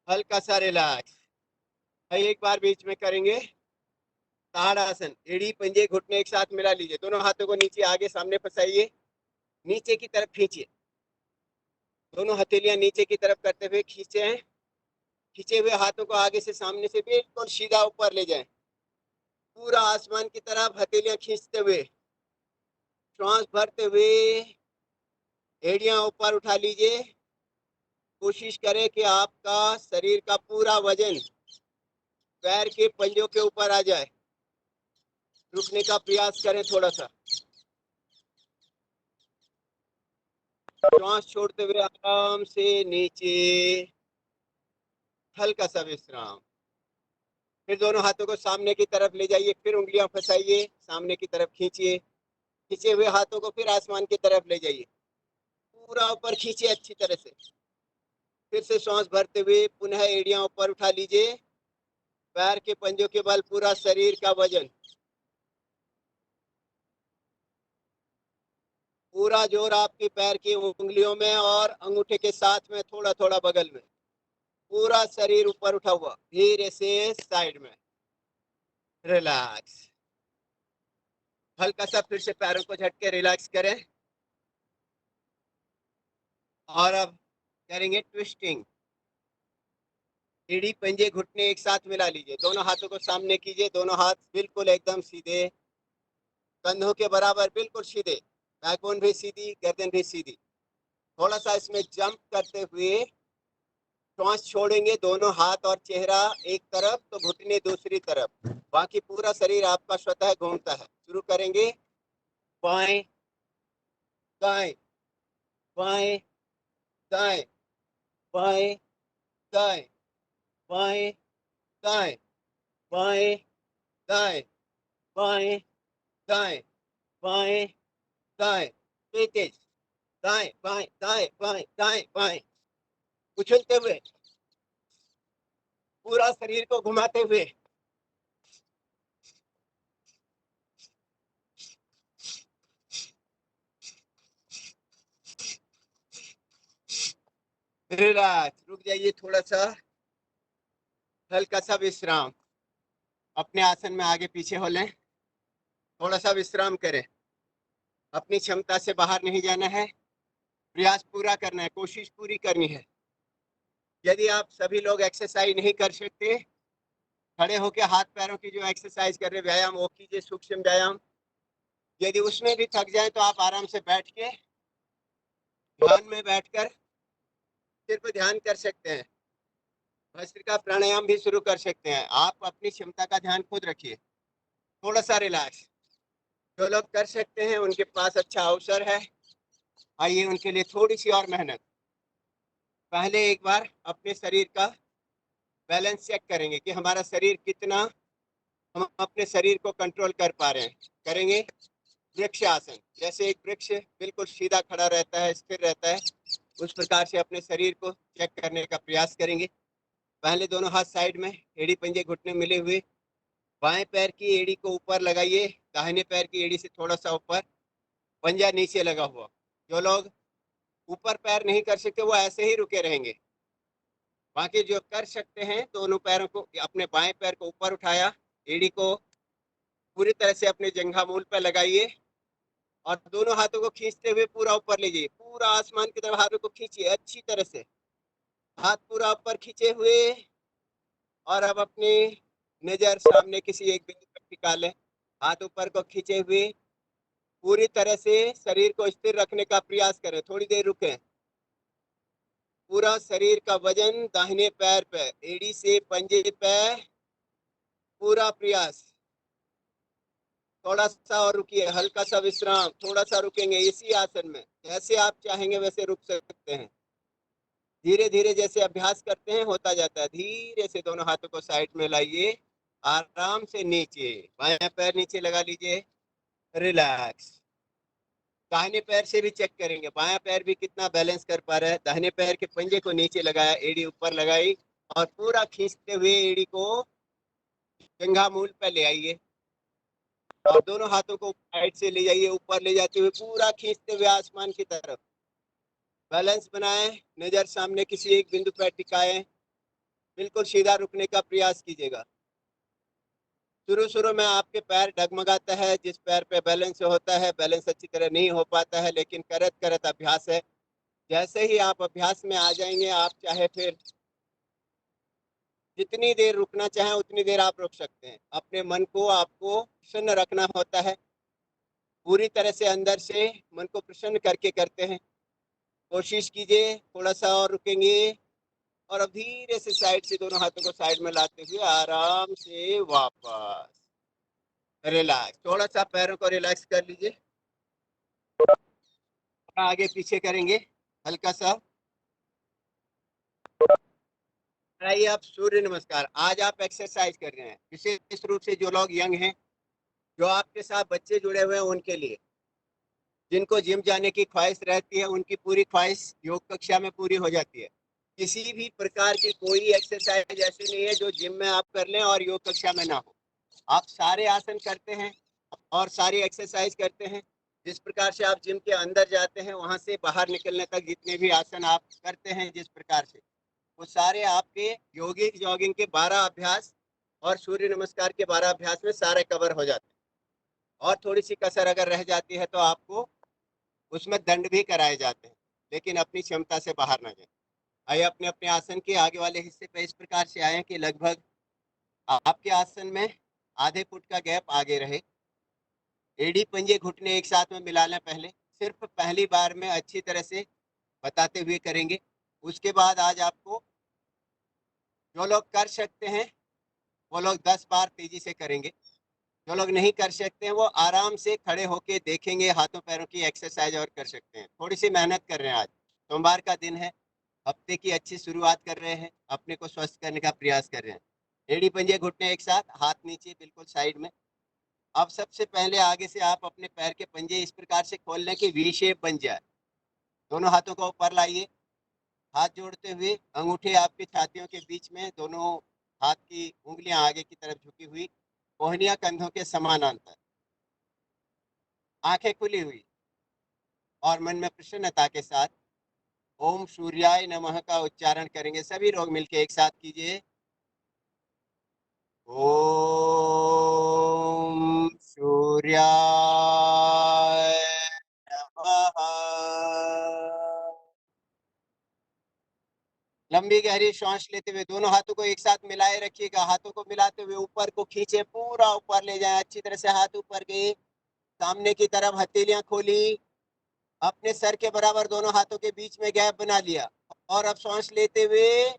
हल्का सा रिलैक्स। एक बार बीच में करेंगे ताड़ासन। एड़ी पंजे घुटने एक साथ मिला लीजिए, दोनों हाथों को नीचे आगे सामने फंसाइए, नीचे की तरफ खींचिए, दोनों हथेलियां नीचे की तरफ करते हुए खींचे हैं। खींचे हुए हाथों को आगे से सामने से बिल्कुल सीधा ऊपर ले जाएं, पूरा आसमान की तरफ हथेलियां खींचते हुए, श्वास भरते हुए एड़ियां ऊपर उठा लीजिए। कोशिश करें कि आपका शरीर का पूरा वजन पैर के पंजों के ऊपर आ जाए। रुकने का प्रयास करें थोड़ा सा, श्वास छोड़ते हुए आराम से नीचे, हल्का सा विश्राम। फिर दोनों हाथों को सामने की तरफ ले जाइए, फिर उंगलियां फंसाइए, सामने की तरफ खींचिए। खींचे हुए हाथों को फिर आसमान की तरफ ले जाइए, पूरा ऊपर खींचिए अच्छी तरह से। फिर से सांस भरते हुए पुनः एड़ियां ऊपर उठा लीजिए, पैर के पंजों के बल पूरा शरीर का वजन, पूरा जोर आपके पैर की उंगलियों में और अंगूठे के साथ में थोड़ा थोड़ा बगल में, पूरा शरीर ऊपर उठा हुआ, धीरे से साइड में रिलैक्स। हल्का सा फिर से पैरों को झटके रिलैक्स करें। और अब करेंगे ट्विस्टिंग। एड़ी पंजे घुटने एक साथ मिला लीजिए, दोनों हाथों को सामने कीजिए, दोनों हाथ बिल्कुल एकदम सीधे, कंधों के बराबर बिल्कुल सीधे, बैकबोन भी सीधी, गर्दन भी सीधी। थोड़ा सा इसमें जंप करते हुए श्वास छोड़ेंगे, दोनों हाथ और चेहरा एक तरफ तो घुटने दूसरी तरफ, बाकी पूरा शरीर आपका स्वतः घूमता है। शुरू करेंगे, बाएं दाएं, बाएं दाएं, बाएं दाएं, बाएं दाएं, बाएं दाएं, बाएं दाएं, बाएं दाएं, तेज, दाएं बाएं दाएं बाएं दाएं बाएं, उछलते हुए, पूरा शरीर को घुमाते हुए। रिलैक्स, रुक जाइए थोड़ा सा, हल्का सा विश्राम। अपने आसन में आगे पीछे हो लें, थोड़ा सा विश्राम करें। अपनी क्षमता से बाहर नहीं जाना है, प्रयास पूरा करना है, कोशिश पूरी करनी है। यदि आप सभी लोग एक्सरसाइज नहीं कर सकते, खड़े होकर हाथ पैरों की जो एक्सरसाइज कर रहे व्यायाम वो कीजिए, सूक्ष्म व्यायाम। यदि उसमें भी थक जाए तो आप आराम से बैठ के ध्यान में बैठकर सिर पर ध्यान कर सकते हैं, भस्त्रिका प्राणायाम भी शुरू कर सकते हैं। आप अपनी क्षमता का ध्यान खुद रखिए, थोड़ा सा रिलैक्स। जो लोग कर सकते हैं उनके पास अच्छा अवसर है, आइए उनके लिए थोड़ी सी और मेहनत। पहले एक बार अपने शरीर का बैलेंस चेक करेंगे कि हमारा शरीर कितना, हम अपने शरीर को कंट्रोल कर पा रहे हैं। करेंगे वृक्ष आसन, जैसे एक वृक्ष बिल्कुल सीधा खड़ा रहता है, स्थिर रहता है, उस प्रकार से अपने शरीर को चेक करने का प्रयास करेंगे। पहले दोनों हाथ साइड में, एड़ी पंजे घुटने मिले हुए, बाएं पैर की एड़ी को ऊपर लगाइए, दाहिने पैर की एड़ी से थोड़ा सा ऊपर, पंजा नीचे लगा हुआ। जो लोग ऊपर पैर नहीं कर सकते वो ऐसे ही रुके रहेंगे। बाकी जो कर सकते हैं, दोनों पैरों को, अपने बाएं पैर को ऊपर उठाया, एड़ी को पूरी तरह से अपने जंघा मूल पर लगाइए और दोनों हाथों को खींचते हुए पूरा ऊपर ले जाइए, पूरा आसमान की तरफ हाथों को खींचिए अच्छी तरह से, हाथ पूरा ऊपर खींचे हुए। और अब अपनी नजर सामने किसी एक बिंदु पर टिका लें, हाथ ऊपर को खींचे हुए, पूरी तरह से शरीर को स्थिर रखने का प्रयास करें। थोड़ी देर रुकें, पूरा शरीर का वजन दाहिने पैर पे, एड़ी से पंजे पे, पूरा प्रयास। थोड़ा सा और रुकिए, हल्का सा विश्राम, थोड़ा सा रुकेंगे इसी आसन में, जैसे आप चाहेंगे वैसे रुक सकते हैं। धीरे धीरे जैसे अभ्यास करते हैं होता जाता है। धीरे से दोनों हाथों को साइड में लाइए, आराम से नीचे, बायां पैर नीचे लगा लीजिए, रिलैक्स। दाहिने पैर से भी चेक करेंगे, बायां पैर भी कितना बैलेंस कर पा रहा है। दाहिने पैर के पंजे को नीचे लगाया, एड़ी ऊपर लगाई और पूरा खींचते हुए एड़ी को जंघा मूल पर ले आइए और दोनों हाथों को साइड से ले जाइए, ऊपर ले जाते हुए पूरा खींचते हुए आसमान की तरफ। बैलेंस बनाएं, नजर सामने किसी एक बिंदु पर टिकाएं, बिल्कुल सीधा रुकने का प्रयास कीजिएगा। शुरू में आपके पैर डगमगाता है, जिस पैर पे बैलेंस होता है बैलेंस अच्छी तरह नहीं हो पाता है, लेकिन करत करत अभ्यास है। जैसे ही आप अभ्यास में आ जाएंगे, आप चाहे फिर जितनी देर रुकना चाहें उतनी देर आप रुक सकते हैं। अपने मन को आपको प्रसन्न रखना होता है, पूरी तरह से अंदर से मन को प्रसन्न करके करते हैं। कोशिश कीजिए, थोड़ा सा और रुकेंगे और अब धीरे से साइड से दोनों हाथों को साइड में लाते हुए आराम से वापस रिलैक्स। थोड़ा सा पैरों को रिलैक्स कर लीजिए, आगे पीछे करेंगे हल्का सा। आइए आप सूर्य नमस्कार। आज आप एक्सरसाइज कर रहे हैं, विशेष रूप से जो लोग यंग हैं, जो आपके साथ बच्चे जुड़े हुए हैं, उनके लिए। जिनको जिम जाने की ख्वाहिश रहती है, उनकी पूरी ख्वाहिश योग कक्षा में पूरी हो जाती है। किसी भी प्रकार की कोई एक्सरसाइज ऐसी नहीं है जो जिम में आप कर लें और योग कक्षा में ना हो। आप सारे आसन करते हैं और सारी एक्सरसाइज करते हैं। जिस प्रकार से आप जिम के अंदर जाते हैं, वहां से बाहर निकलने तक जितने भी आसन आप करते हैं, जिस प्रकार से, वो सारे आपके योगिक जॉगिंग के 12 अभ्यास और सूर्य नमस्कार के 12 अभ्यास में सारे कवर हो जाते हैं। और थोड़ी सी कसर अगर रह जाती है तो आपको उसमें दंड भी कराए जाते हैं, लेकिन अपनी क्षमता से बाहर ना जाए। आइए अपने अपने आसन के आगे वाले हिस्से पे इस प्रकार से आए कि लगभग आपके आसन में आधे फुट का गैप आगे रहे। एड़ी पंजे घुटने एक साथ में मिला लें। पहले सिर्फ पहली बार में अच्छी तरह से बताते हुए करेंगे। उसके बाद आज आपको, जो लोग कर सकते हैं वो लोग 10 बार तेजी से करेंगे। जो लोग नहीं कर सकते हैं वो आराम से खड़े होके देखेंगे, हाथों पैरों की एक्सरसाइज और कर सकते हैं। थोड़ी सी मेहनत कर रहे हैं। आज सोमवार का दिन है, हफ्ते की अच्छी शुरुआत कर रहे हैं, अपने को स्वस्थ करने का प्रयास कर रहे हैं। एड़ी पंजे घुटने एक साथ, हाथ नीचे बिल्कुल साइड में। अब सबसे पहले आगे से आप अपने पैर के पंजे इस प्रकार से खोल लें कि वी शेप बन जाए। दोनों हाथों को ऊपर लाइए, हाथ जोड़ते हुए अंगूठे आपकी छातियों के बीच में, दोनों हाथ की उंगलियां आगे की तरफ झुकी हुई, कोहनियां कंधों के समानांतर, आंखें खुली हुई और मन में प्रसन्नता के साथ ओम सूर्याय नमः का उच्चारण करेंगे। सभी लोग मिलके एक साथ कीजिए। ओम सूर्याय नमः। लंबी गहरी सांस लेते हुए दोनों हाथों को एक साथ मिलाए रखिएगा। हाथों को मिलाते हुए ऊपर को खींचे, पूरा ऊपर ले जाए। अच्छी तरह से हाथ ऊपर गए, सामने की तरफ हथेलियां खोली, अपने सर के बराबर दोनों हाथों के बीच में गैप बना लिया। और अब सांस लेते हुए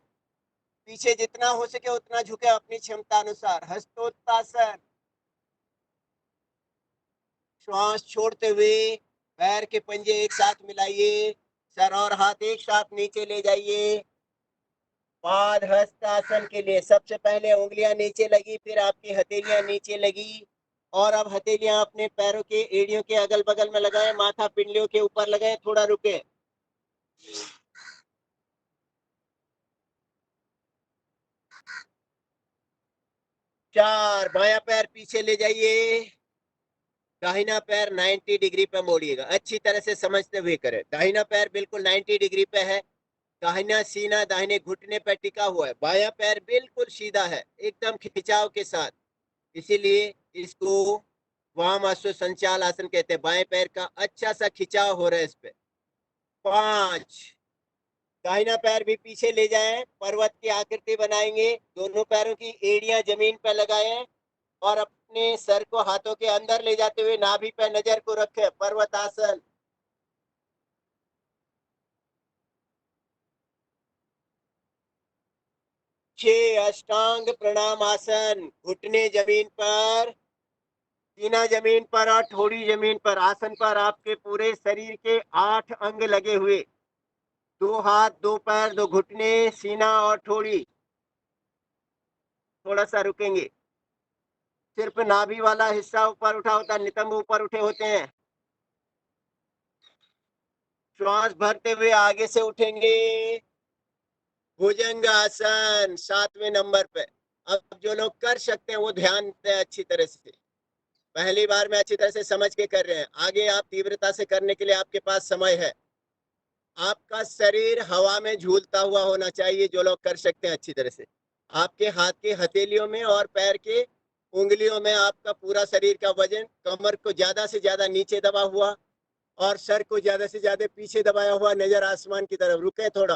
पीछे जितना हो सके उतना झुके अपनी क्षमता अनुसार, हस्तोत्तासन। श्वास छोड़ते हुए पैर के पंजे एक साथ मिलाइए, सर और हाथ एक साथ नीचे ले जाइए। पाद हस्तासन के लिए सबसे पहले उंगलियां नीचे लगी, फिर आपकी हथेलियां नीचे लगी और अब हथेलियां अपने पैरों के एड़ियों के अगल बगल में लगाए, माथा पिंडलियों के ऊपर लगाए। थोड़ा रुके। 4, बायां पैर पीछे ले जाइए, दाहिना पैर 90 डिग्री पे मोड़िएगा। अच्छी तरह से समझते हुए करें। दाहिना पैर बिल्कुल 90 डिग्री पे है, दाहिना सीना दाहिने घुटने पर टिका हुआ है, बायां पैर बिल्कुल सीधा है, एकदम खिंचाव के साथ। इसीलिए इसको वामाश्व संचाल आसन कहते हैं। बाएं पैर का अच्छा सा खिंचाव हो रहा है इस पे। 5, दाहिना पैर भी पीछे ले जाएं, पर्वत की आकृति बनाएंगे। दोनों पैरों की एड़ियां जमीन पर लगाएं और अपने सर को हाथों के अंदर ले जाते हुए नाभि पे नजर को रखें, पर्वतासन। 6, अष्टांग प्रणाम आसन। घुटने जमीन पर, सीना जमीन पर और ठोड़ी जमीन पर। आसन पर आपके पूरे शरीर के 8 अंग लगे हुए, 2 हाथ, 2 पैर, 2 घुटने, सीना और ठोड़ी। थोड़ा सा रुकेंगे। सिर्फ नाभि वाला हिस्सा ऊपर उठा होता है, नितंब ऊपर उठे होते हैं। श्वास भरते हुए आगे से उठेंगे, भुजंग आसन 7वें नंबर पे। अब जो लोग कर सकते हैं वो ध्यान दें अच्छी तरह से। पहली बार में अच्छी तरह से समझ के कर रहे हैं, आगे आप तीव्रता से करने के लिए आपके पास समय है। आपका शरीर हवा में झूलता हुआ होना चाहिए, जो लोग कर सकते हैं अच्छी तरह से। आपके हाथ के हथेलियों में और पैर के उंगलियों में आपका पूरा शरीर का वजन, कमर को ज्यादा से ज्यादा नीचे दबा हुआ और सर को ज्यादा से ज्यादा पीछे दबाया हुआ नजर आसमान की तरफ। रुके थोड़ा।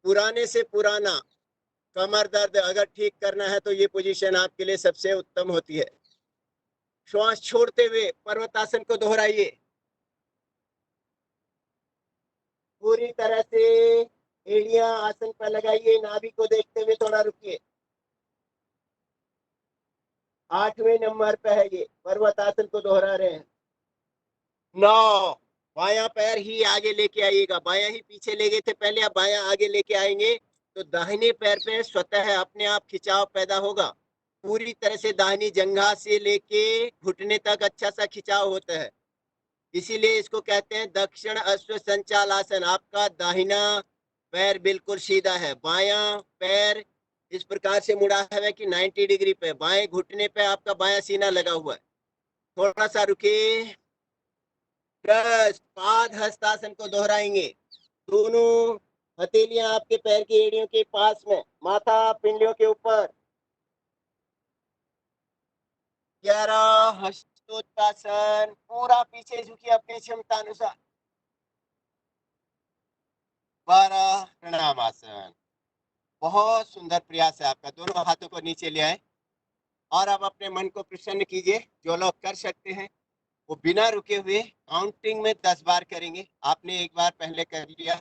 पुराने से पुराना कमर दर्द अगर ठीक करना है तो ये पोजीशन आपके लिए सबसे उत्तम होती है। श्वास छोड़ते हुए पर्वतासन को दोहराइए। पूरी तरह से एड़ियां आसन पर लगाइए, नाभि को देखते हुए थोड़ा रुकिए। 8वें नंबर पे है ये, पर्वतासन को दोहरा रहे हैं। 9, बायां पैर ही आगे लेके आइएगा। बायां ही पीछे ले गए थे पहले, अब बायां आगे लेके आएंगे तो दाहिने पैर पे स्वतः अपने आप खिंचाव पैदा होगा। पूरी तरह से दाहिनी जंघा से लेके घुटने तक अच्छा सा खिंचाव होता है, इसीलिए इसको कहते हैं दक्षिण अश्व संचाल आसन। आपका दाहिना पैर बिल्कुल सीधा है, बायां पैर इस प्रकार से मुड़ा है कि 90 डिग्री पे, बाएं घुटने पे आपका बायां सीना लगा हुआ है। थोड़ा सा रुकिए। 10, पाद हस्तासन को दोहराएंगे। दोनों हथेलियां आपके पैर की एड़ियों के पास में, माथा पिंडलियों के ऊपर। 11, हस्तोत्तासन, पूरा पीछे झुकिए अपनी क्षमता अनुसार। 12, प्रणामासन। बहुत सुंदर प्रयास है आपका। दोनों हाथों को नीचे ले आए और अब अपने मन को प्रसन्न कीजिए। जो लोग कर सकते हैं वो बिना रुके हुए काउंटिंग में 10 बार करेंगे। आपने एक बार पहले कर लिया,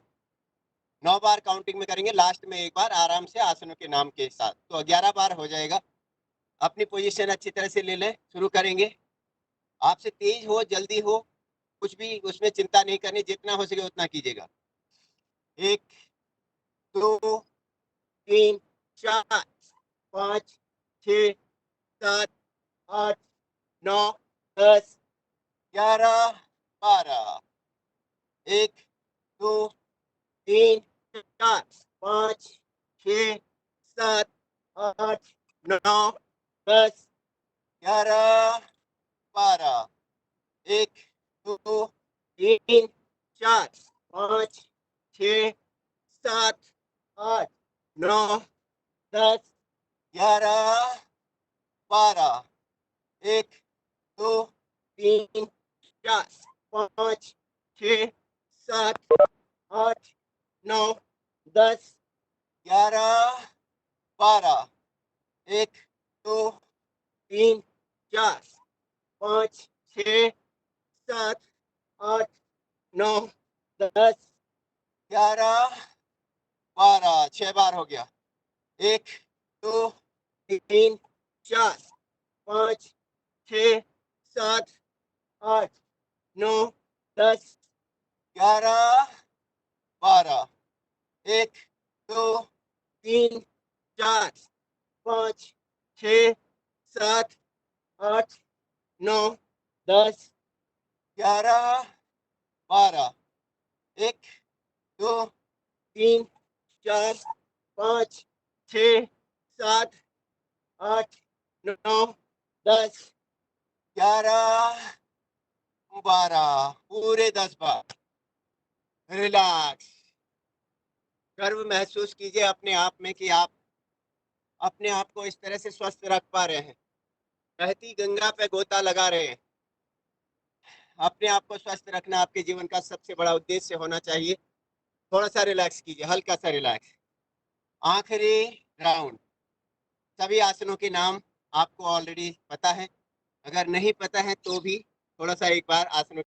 9 बार काउंटिंग में करेंगे, लास्ट में एक बार आराम से आसनों के नाम के साथ, तो 11 बार हो जाएगा। अपनी पोजीशन अच्छी तरह से ले लें। शुरू करेंगे। आपसे तेज हो जल्दी हो कुछ भी उसमें चिंता नहीं करनी, जितना हो सके उतना कीजिएगा। 1, 2, 3, 4, 5, 6, 7, 8, 9, 10, 11, 12। 1, 2, 3, 4, 5, 6, 7, 8, 9, 10, 11, 12। 1, 2, 3, 4, 5, 6, 7, 8, 9, 10, 11, 12। 1, 2, 3, 4, 5, 6, 7, 8, 9, 10, 11, 12। 1, 2, 3, 4, 5, 6, 7, 8, 9, 10, 11, 12। 6 बार हो गया। 1, 2, 3, 4, 5, 6, 7, 8, 9, 10, 11, 12। 1, 2, 3, 4, 5, 6, 7, 8, 9, 10, 11, 12। 1, 2, 3, 4, 5, 6, 7, 8, 9, 10, 11, 12। पूरे 10 बार। रिलैक्स। गर्व महसूस कीजिए अपने आप में कि आप अपने आप को इस तरह से स्वस्थ रख पा रहे हैं, बहती गंगा पे गोता लगा रहे हैं। अपने आप को स्वस्थ रखना आपके जीवन का सबसे बड़ा उद्देश्य होना चाहिए। थोड़ा सा रिलैक्स कीजिए, हल्का सा रिलैक्स। आखिरी राउंड। सभी आसनों के नाम आपको ऑलरेडी पता है, अगर नहीं पता है तो भी थोड़ा सा एक बार आसनों